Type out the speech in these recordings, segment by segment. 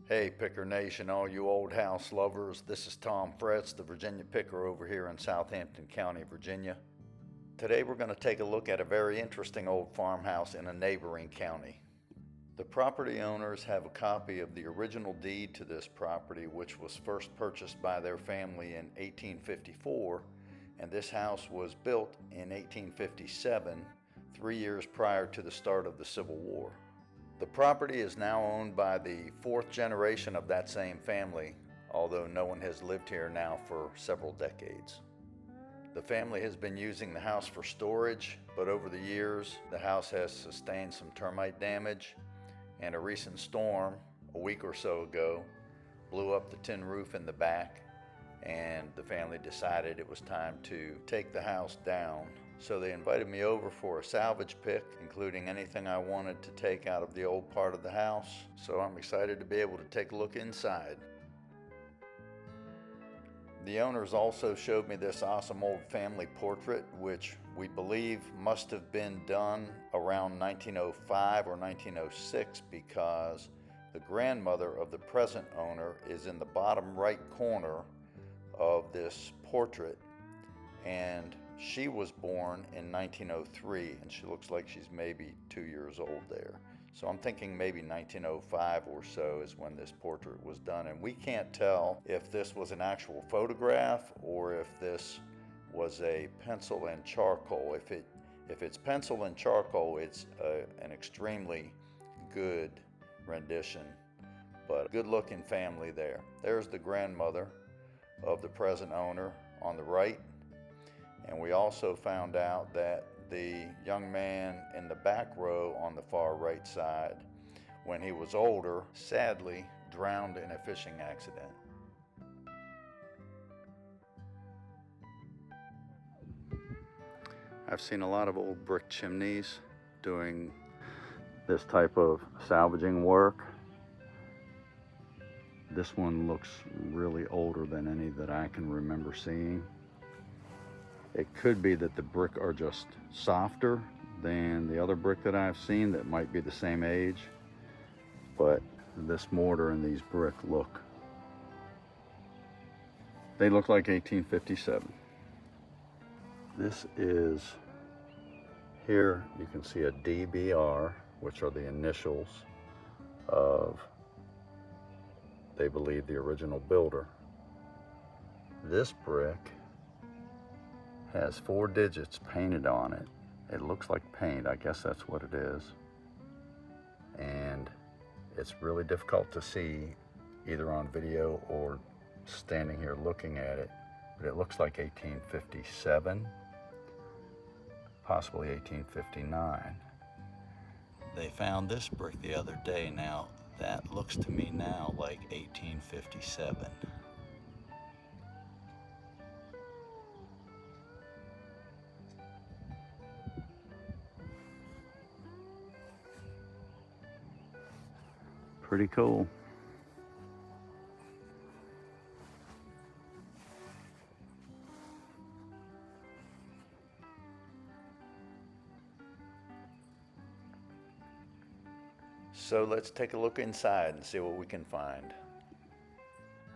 Hey, Picker Nation, all you old house lovers. This is Tom Fretz, the Virginia Picker over here in Southampton County, Virginia. Today we're going to take a look at a very interesting old farmhouse in a neighboring county. The property owners have a copy of the original deed to this property, which was first purchased by their family in 1854, and this house was built in 1857, 3 years prior to the start of the Civil War. The property is now owned by the fourth generation of that same family, although no one has lived here now for several decades. The family has been using the house for storage, but over the years, the house has sustained some termite damage, and a recent storm, a week or so ago, blew up the tin roof in the back, and the family decided it was time to take the house down. So they invited me over for a salvage pick, including anything I wanted to take out of the old part of the house. So I'm excited to be able to take a look inside. The owners also showed me this awesome old family portrait, which we believe must have been done around 1905 or 1906, because the grandmother of the present owner is in the bottom right corner of this portrait, and she was born in 1903, and she looks like she's maybe 2 years old there. So I'm thinking maybe 1905 or so is when this portrait was done, and we can't tell if this was an actual photograph or if this was a pencil and charcoal. If it's pencil and charcoal, it's an extremely good rendition, but a good looking family there. There's the grandmother of the present owner on the right. And we also found out that the young man in the back row on the far right side, when he was older, sadly drowned in a fishing accident. I've seen a lot of old brick chimneys doing this type of salvaging work. This one looks really older than any that I can remember seeing. It could be that the brick are just softer than the other brick that I've seen that might be the same age, but this mortar and these brick they look like 1857. This is, here you can see a DBR, which are the initials of, they believe, the original builder. This brick has 4 digits painted on it. It looks like paint, I guess that's what it is. And it's really difficult to see either on video or standing here looking at it, but it looks like 1857, possibly 1859. They found this brick the other day. Now, that looks to me now like 1857. Pretty cool. So let's take a look inside and see what we can find.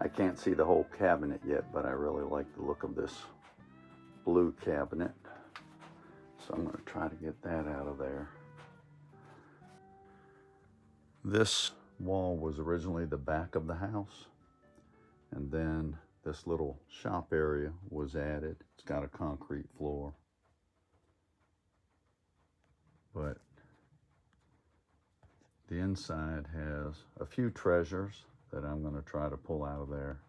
I can't see the whole cabinet yet, but I really like the look of this blue cabinet. So I'm going to try to get that out of there. This wall was originally the back of the house, and then this little shop area was added. It's got a concrete floor, but the inside has a few treasures that I'm going to try to pull out of there.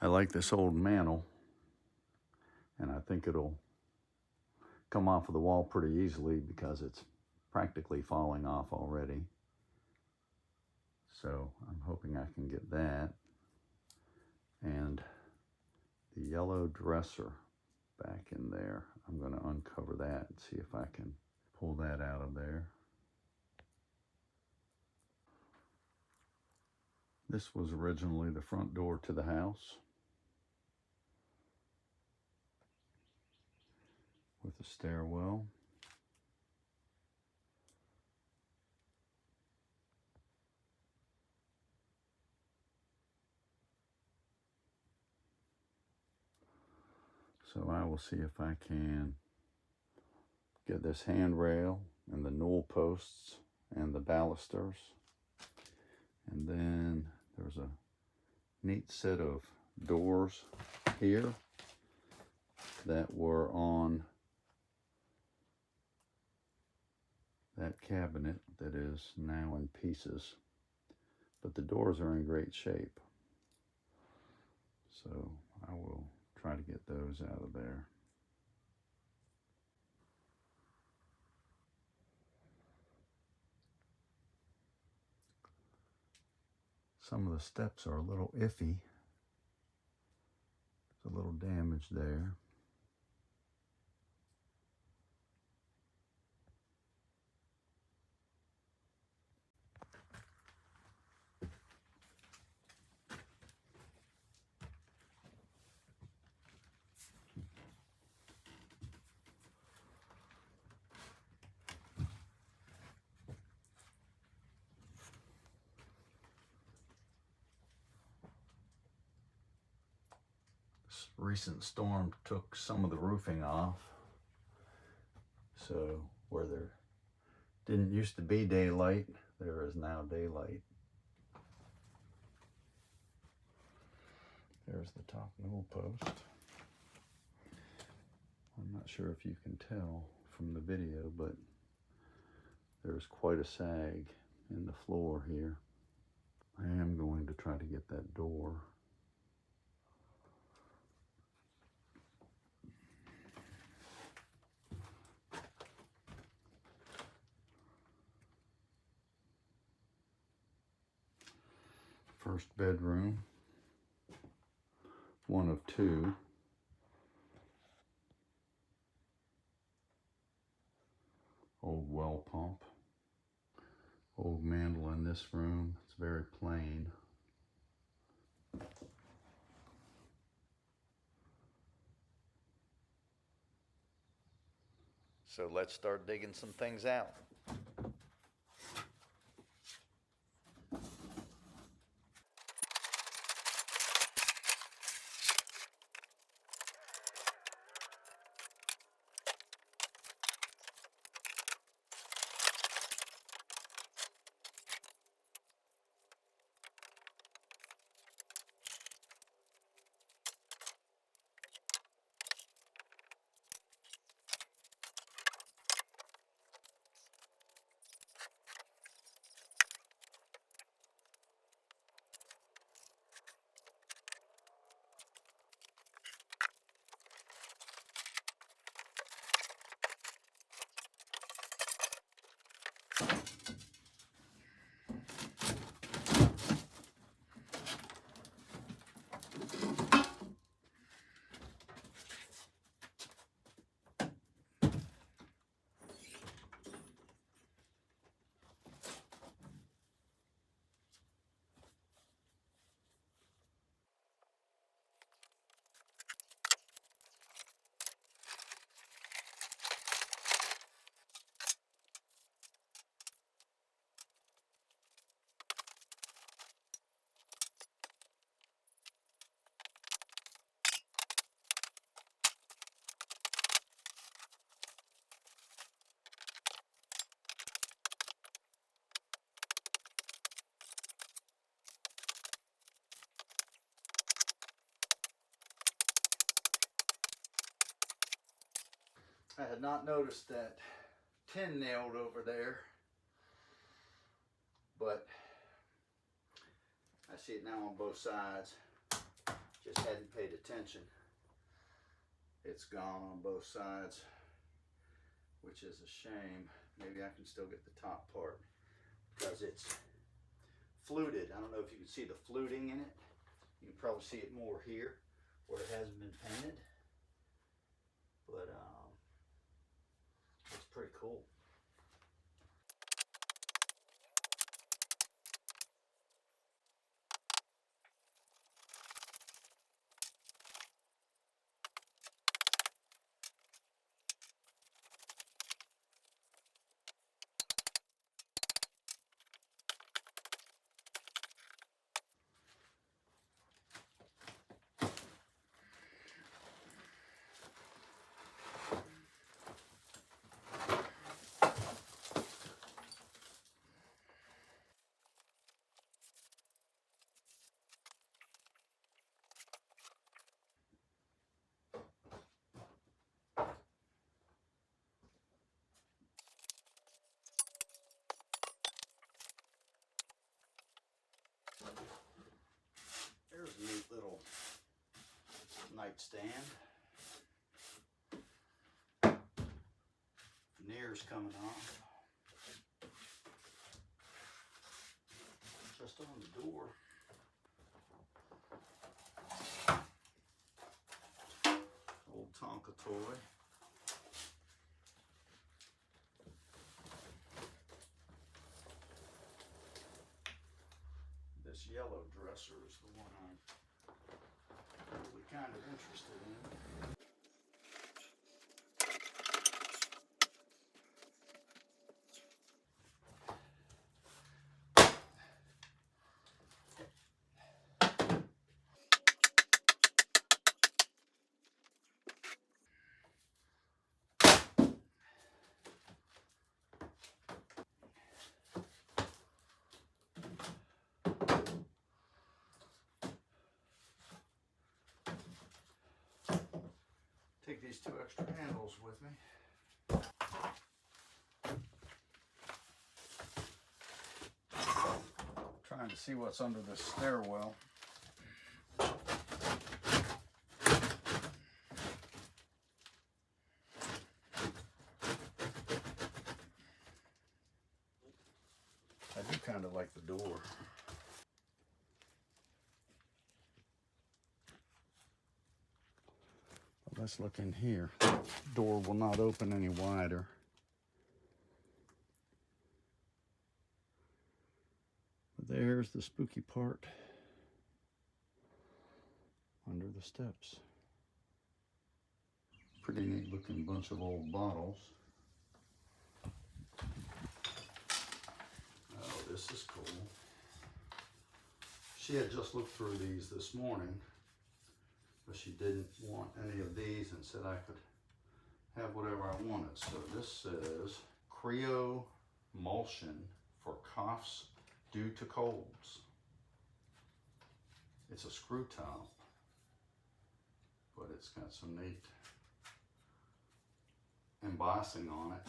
I like this old mantle, and I think it'll come off of the wall pretty easily because it's practically falling off already. So I'm hoping I can get that. And the yellow dresser back in there, I'm going to uncover that and see if I can pull that out of there. This was originally the front door to the house, with a stairwell. So I will see if I can get this handrail and the newel posts and the balusters. And then there's a neat set of doors here that were on that cabinet that is now in pieces. But the doors are in great shape. So I will try to get those out of there. Some of the steps are a little iffy. There's a little damage there. This recent storm took some of the roofing off. So where there didn't used to be daylight, there is now daylight. There's the top newel post. I'm not sure if you can tell from the video, but there's quite a sag in the floor here. I am going to try to get that door. First bedroom, one of two. Old well pump. Old mantle in this room. It's very plain. So let's start digging some things out. I had not noticed that tin nailed over there, but I see it now on both sides. Just hadn't paid attention. It's gone on both sides, which is a shame. Maybe I can still get the top part because it's fluted. I don't know if you can see the fluting in it. You can probably see it more here where it hasn't been painted, but it's pretty cool. stand. Veneer's coming off. Just on the door. Old Tonka toy. This yellow dresser is the one I'm really kind of interested in. Take these two extra handles with me. Trying to see what's under this stairwell. I do kind of like the door. Let's look in here. The door will not open any wider. There's the spooky part under the steps. Pretty neat looking bunch of old bottles. Oh, this is cool. She had just looked through these this morning, but she didn't want any of these and said I could have whatever I wanted. So this says Creo Emulsion for coughs due to colds. It's a screw top, but it's got some neat embossing on it.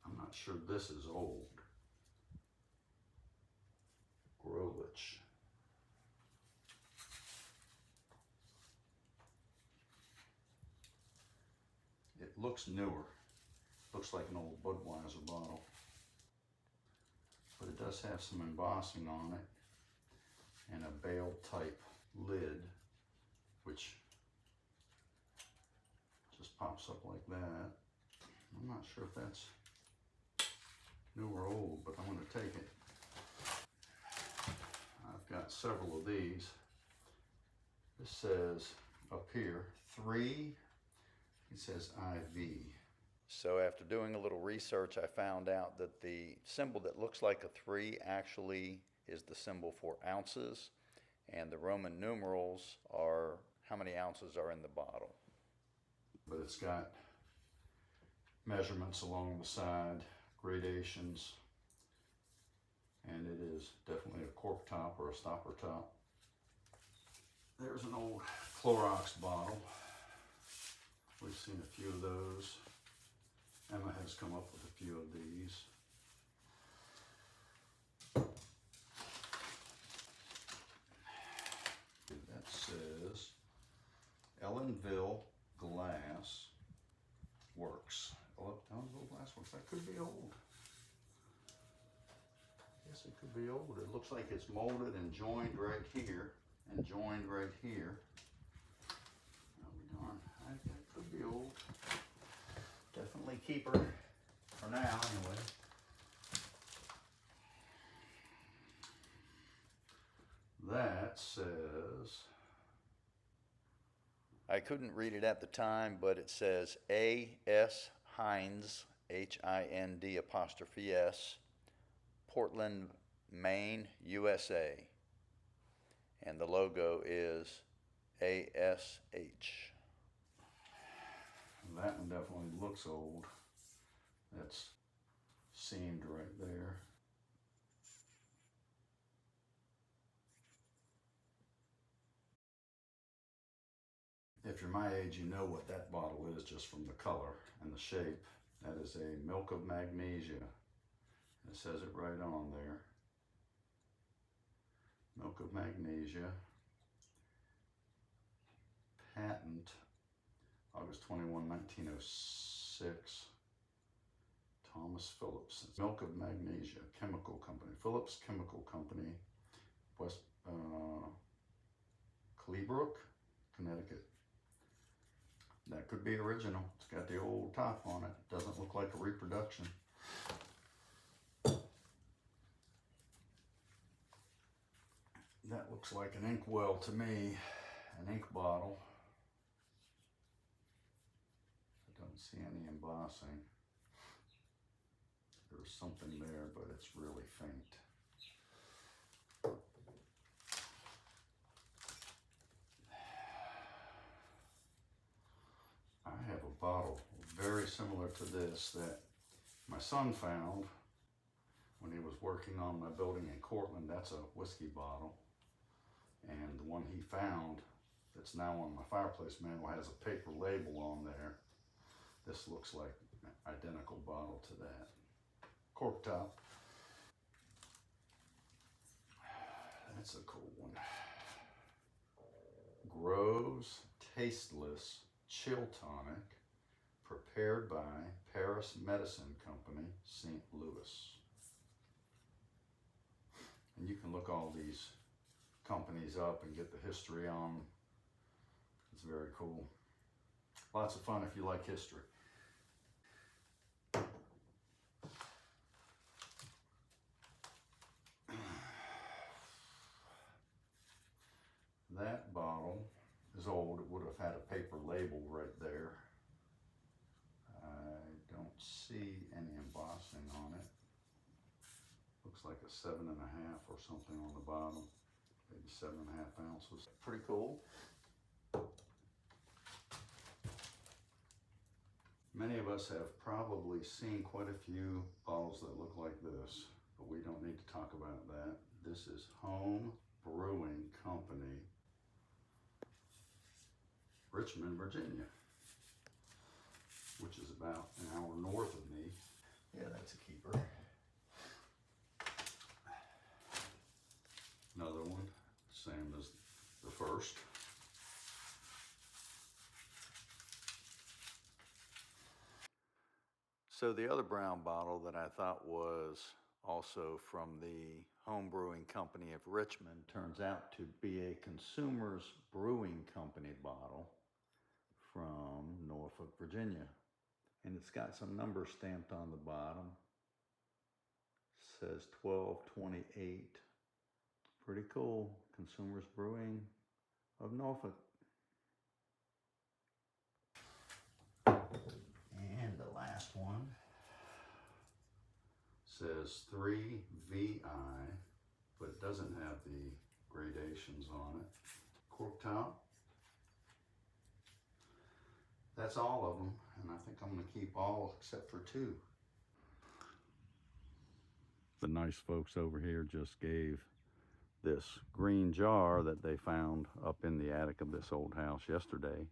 I'm not sure this is old. Relic. It looks newer. Looks like an old Budweiser bottle. But it does have some embossing on it and a bale type lid, which just pops up like that. I'm not sure if that's new or old, but I'm going to take it. I've got several of these. This says up here 3. It says IV. So after doing a little research, I found out that the symbol that looks like a 3 actually is the symbol for ounces, and the Roman numerals are how many ounces are in the bottle. But it's got measurements along the side, gradations, and it is definitely a cork top or a stopper top. There's an old Clorox bottle. We've seen a few of those. Emma has come up with a few of these. That says Ellenville Glass Works. Ellenville Glass Works. That could be old. Yes, it could be old. It looks like it's molded and joined right here and joined right here. Oh, darn. That could be old. Definitely keep her for now, anyway. That says, I couldn't read it at the time, but it says A.S. Hines, H-I-N-D apostrophe S, Portland, Maine, USA. And the logo is ASH. That one definitely looks old. That's seamed right there. If you're my age, you know what that bottle is just from the color and the shape. That is a Milk of Magnesia. It says it right on there. Milk of magnesia. Patent August 21, 1906. Thomas Phillips. Milk of magnesia, chemical company. Phillips Chemical Company, West Clearbrook, Connecticut. That could be original. It's got the old top on it. Doesn't look like a reproduction. That looks like an inkwell to me, an ink bottle. I don't see any embossing. There's something there, but it's really faint. I have a bottle very similar to this that my son found when he was working on my building in Cortland. That's a whiskey bottle. And the one he found that's now on my fireplace mantel has a paper label on there. This looks like an identical bottle to that. Cork top. That's a cool one. Groves Tasteless Chill Tonic, prepared by Paris Medicine Company, St. Louis. And you can look all these companies up and get the history on them. It's very cool. Lots of fun if you like history. That bottle is old. It would have had a paper label right there. I don't see any embossing on it. Looks like a 7.5 or something on the bottom. Maybe 7.5 ounces. Pretty cool. Many of us have probably seen quite a few bottles that look like this, but we don't need to talk about that. This is Home Brewing Company, Richmond, Virginia, which is about an hour north of me. Yeah, that's a keeper. Another one, same as the first. So the other brown bottle that I thought was also from the Home Brewing Company of Richmond turns out to be a Consumers Brewing Company bottle from Norfolk, Virginia. And it's got some numbers stamped on the bottom. It says 1228. Pretty cool. Consumers Brewing of Norfolk. And the last one says 3VI, but it doesn't have the gradations on it. Cork top. That's all of them, and I think I'm going to keep all except for 2. The nice folks over here just gave this green jar that they found up in the attic of this old house yesterday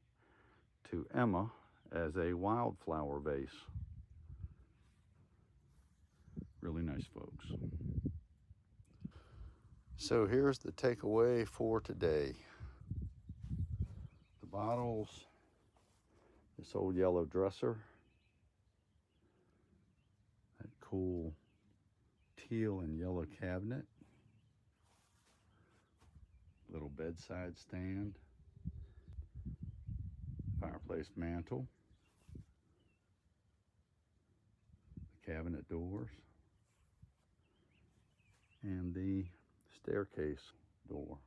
to Emma as a wildflower vase. Really nice folks. So here's the takeaway for today. The bottles, this old yellow dresser, that cool teal and yellow cabinet, little bedside stand, fireplace mantle, the cabinet doors, and the staircase door.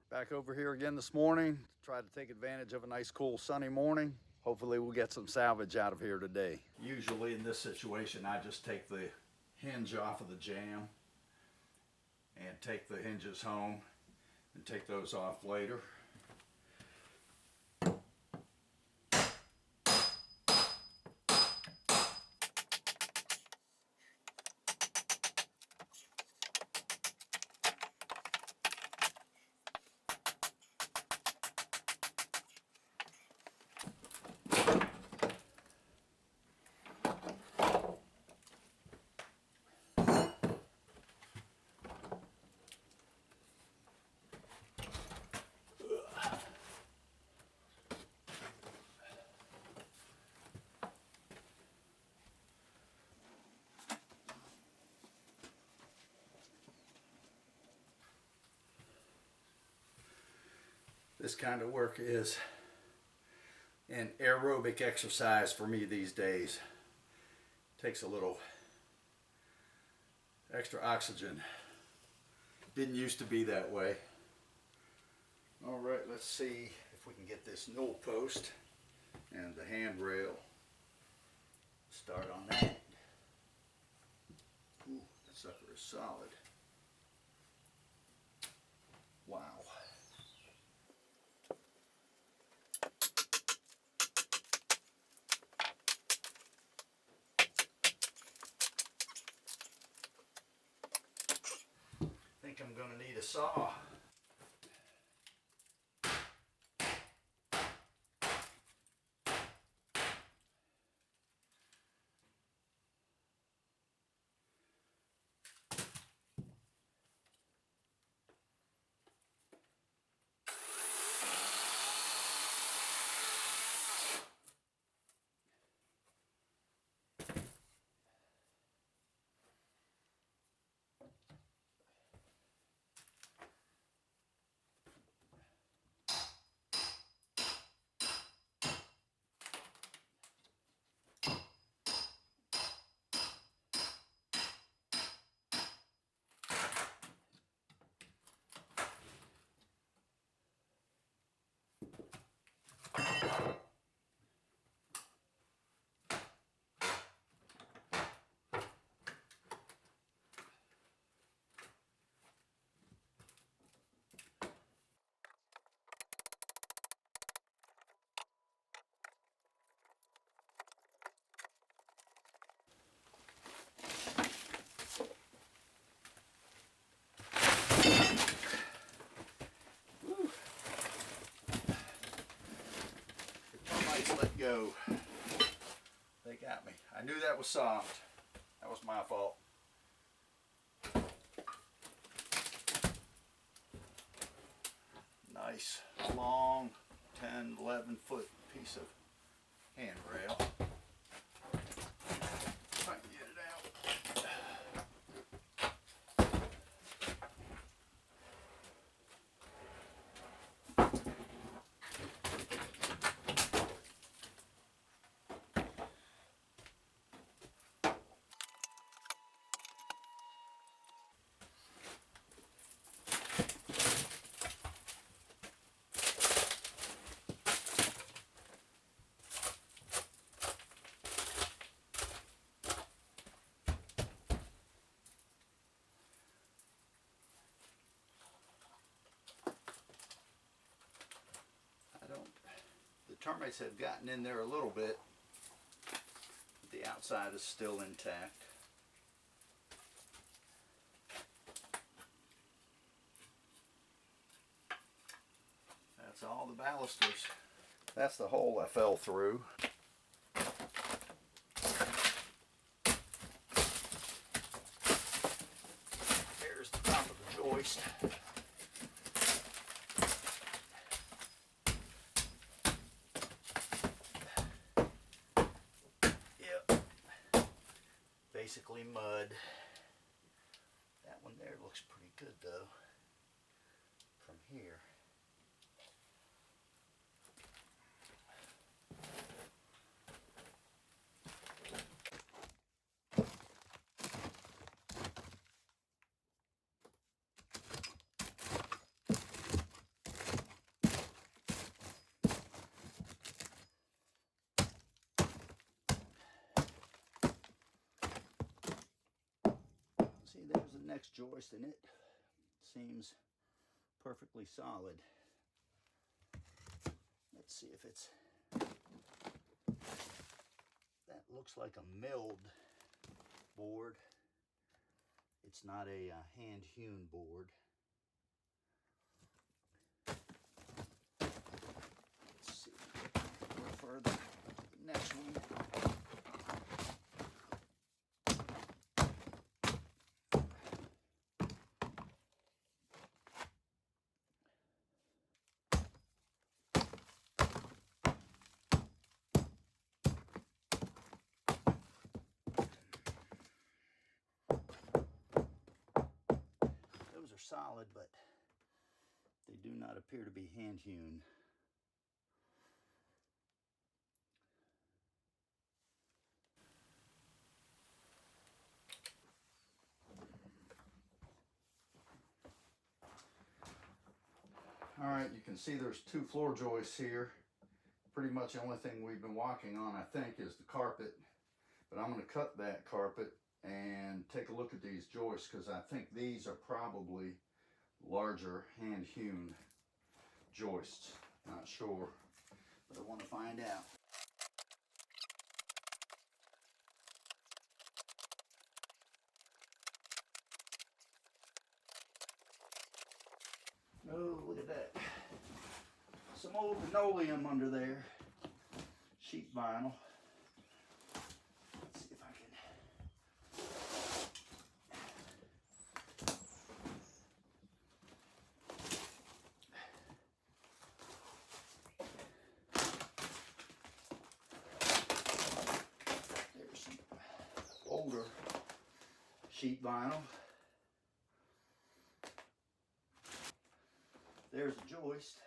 Back over here again this morning to try to take advantage of a nice cool sunny morning. Hopefully we'll get some salvage out of here today. Usually in this situation I just take the hinge off of the jamb and take the hinges home and take those off later. This kind of work is an aerobic exercise for me these days. Takes a little extra oxygen. Didn't used to be that way. All right, let's see if we can get this newel post and the handrail. Start on that. Ooh, that sucker is solid. Wow. I think I'm gonna need a saw. Let go. They got me. I knew that was soft. That was my fault. Nice long 10, 11 foot piece of handrail. If I can get it out. The termites have gotten in there a little bit, but the outside is still intact. That's all the balusters. That's the hole I fell through. There's the top of the joist. Basically mud. That one there looks pretty good though from here. See, there's the next joist, and it seems perfectly solid. Let's see if it's, that looks like a milled board. It's not a hand-hewn board. Let's see, a little further, the next one. Solid, but They do not appear to be hand hewn. All right, you can see there's two floor joists here. Pretty much the only thing we've been walking on, I think, is the carpet. But I'm going to cut that carpet and take a look at these joists, because I think these are probably larger hand hewn joists. Not sure, but I want to find out. Oh, look at that. Some old linoleum under there. Sheet vinyl. Let's see if I can. There's some older sheet vinyl. There's a joist.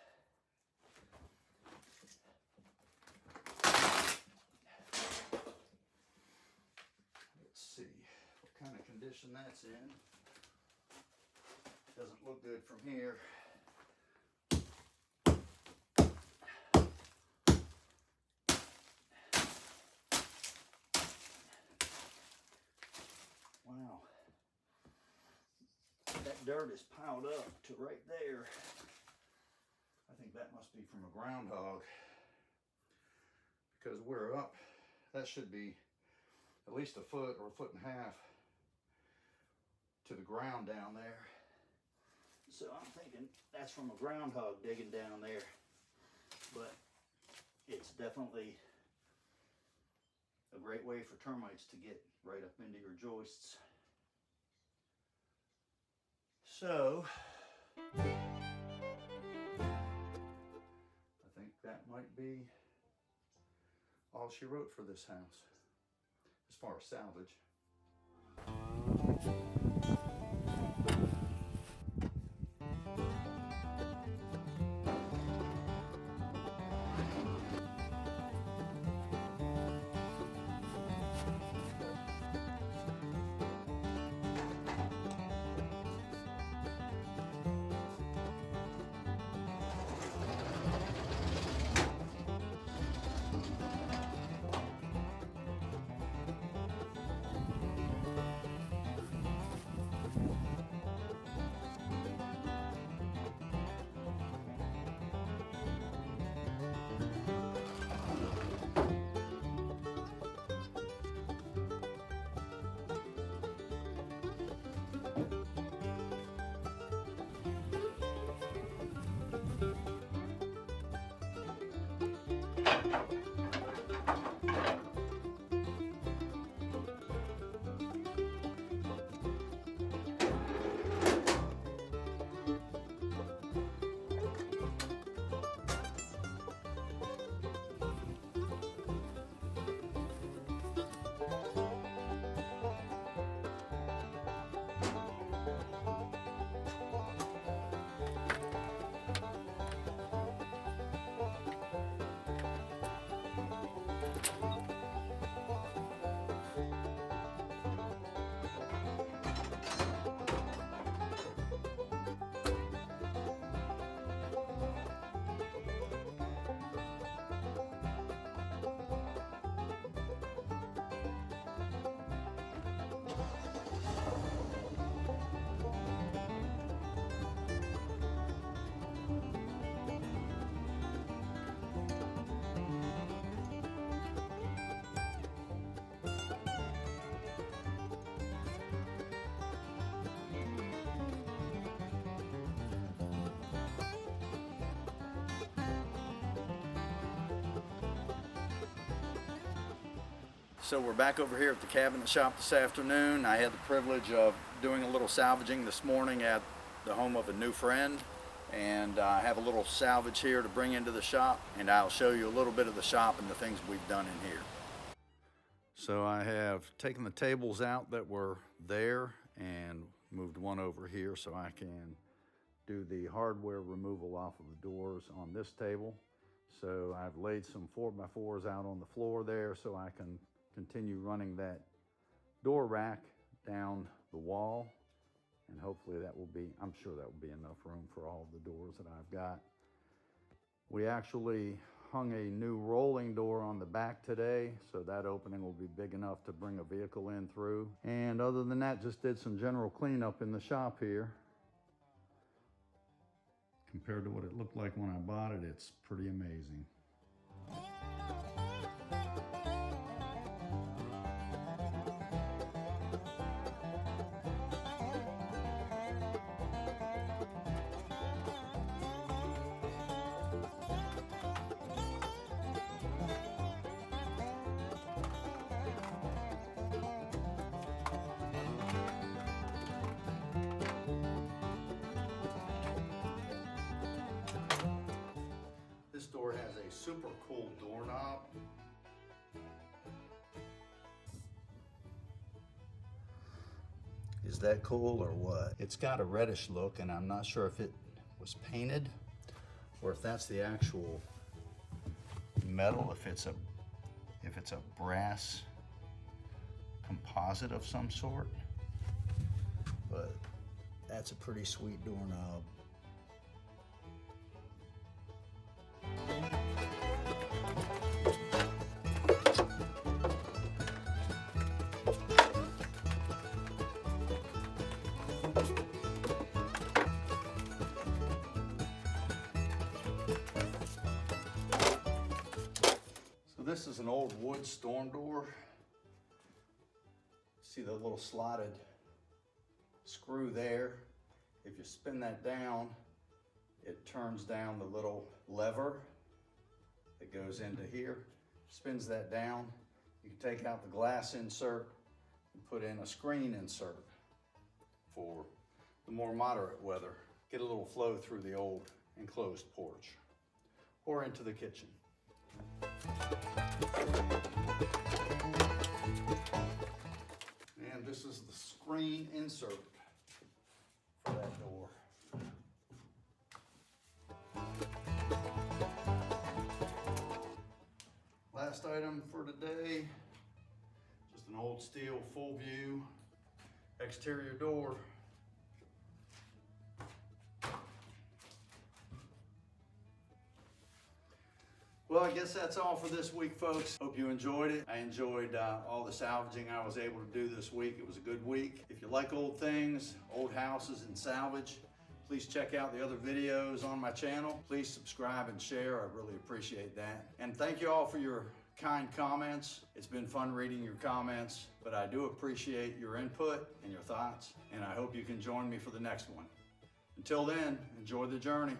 Let's see what kind of condition that's in. Doesn't look good from here. Wow. That dirt is piled up to right there. I think that must be from a groundhog, because we're up. That should be at least a foot or a foot and a half to the ground down there. So I'm thinking that's from a groundhog digging down there, but it's definitely a great way for termites to get right up into your joists. So I think that might be all she wrote for this house, as far as salvage. So we're back over here at the cabinet shop this afternoon. I had the privilege of doing a little salvaging this morning at the home of a new friend, and I have a little salvage here to bring into the shop, and I'll show you a little bit of the shop and the things we've done in here. So I have taken the tables out that were there and moved one over here so I can do the hardware removal off of the doors on this table. So I've laid some 4x4s out on the floor there so I can continue running that door rack down the wall, and hopefully that will be, I'm sure that will be enough room for all the doors that I've got. We actually hung a new rolling door on the back today, so that opening will be big enough to bring a vehicle in through. And other than that, just did some general cleanup in the shop here. Compared to what it looked like when I bought it, it's pretty amazing. This door has a super cool doorknob. Is that cool or what? It's got a reddish look, and I'm not sure if it was painted or if that's the actual metal, if it's a brass composite of some sort. But that's a pretty sweet doorknob. This is an old wood storm door. See the little slotted screw there? If you spin that down, it turns down the little lever that goes into here. Spins that down. You can take out the glass insert and put in a screen insert for the more moderate weather. Get a little flow through the old enclosed porch or into the kitchen. And this is the screen insert for that door. Last item for today, just an old steel full view exterior door. Well, I guess that's all for this week, folks. Hope you enjoyed it. I enjoyed all the salvaging I was able to do this week. It was a good week. If you like old things, old houses, and salvage, please check out the other videos on my channel. Please subscribe and share. I really appreciate that. And thank you all for your kind comments. It's been fun reading your comments, but I do appreciate your input and your thoughts, and I hope you can join me for the next one. Until then, enjoy the journey.